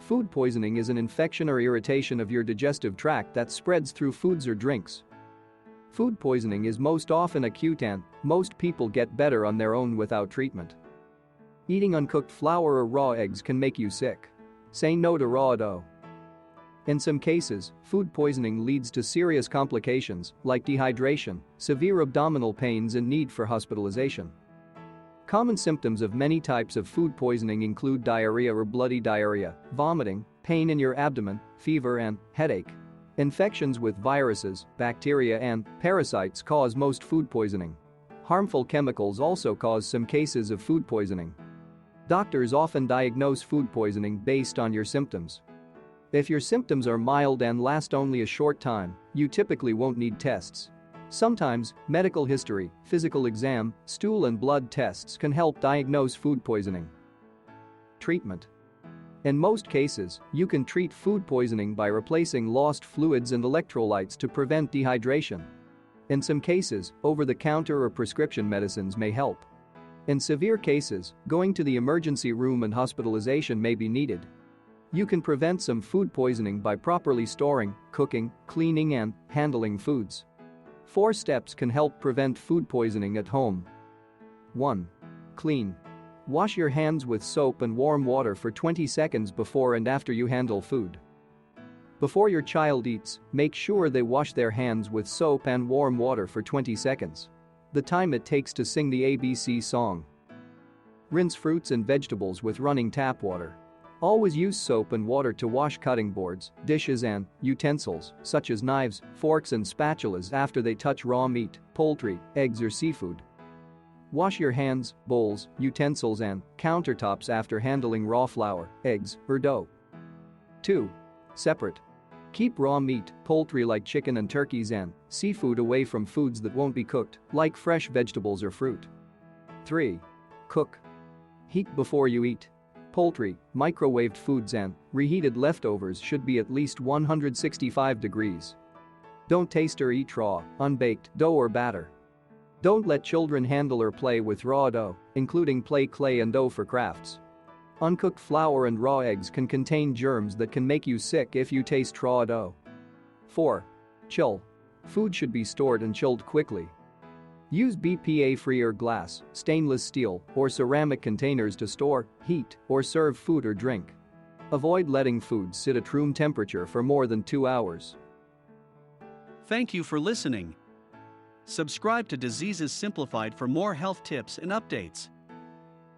Food poisoning is an infection or irritation of your digestive tract that spreads through foods or drinks. Food poisoning is most often acute and most people get better on their own without treatment. Eating uncooked flour or raw eggs can make you sick. Say no to raw dough. In some cases, food poisoning leads to serious complications like dehydration, severe abdominal pains and need for hospitalization. Common symptoms of many types of food poisoning include diarrhea or bloody diarrhea, vomiting, pain in your abdomen, fever and headache. Infections with viruses, bacteria and parasites cause most food poisoning. Harmful chemicals also cause some cases of food poisoning. Doctors often diagnose food poisoning based on your symptoms. If your symptoms are mild and last only a short time, you typically won't need tests. Sometimes, medical history, physical exam, stool and blood tests can help diagnose food poisoning. Treatment. In most cases, you can treat food poisoning by replacing lost fluids and electrolytes to prevent dehydration. In some cases, over-the-counter or prescription medicines may help. In severe cases, going to the emergency room and hospitalization may be needed. You can prevent some food poisoning by properly storing, cooking, cleaning and handling foods. 4 steps can help prevent food poisoning at home. 1. Clean. Wash your hands with soap and warm water for 20 seconds before and after you handle food. Before your child eats, make sure they wash their hands with soap and warm water for 20 seconds. The time it takes to sing the ABC song. Rinse fruits and vegetables with running tap water. Always use soap and water to wash cutting boards, dishes and utensils, such as knives, forks and spatulas after they touch raw meat, poultry, eggs or seafood. Wash your hands, bowls, utensils and countertops after handling raw flour, eggs, or dough. 2. Separate. Keep raw meat, poultry like chicken and turkeys and seafood away from foods that won't be cooked, like fresh vegetables or fruit. 3. Cook. Heat before you eat. Poultry, microwaved foods and reheated leftovers should be at least 165 degrees. Don't taste or eat raw, unbaked dough or batter. Don't let children handle or play with raw dough, including play clay and dough for crafts. Uncooked flour and raw eggs can contain germs that can make you sick if you taste raw dough. 4. Chill. Food should be stored and chilled quickly. Use BPA-free or glass, stainless steel, or ceramic containers to store, heat, or serve food or drink. Avoid letting food sit at room temperature for more than 2 hours. Thank you for listening. Subscribe to Diseases Simplified for more health tips and updates.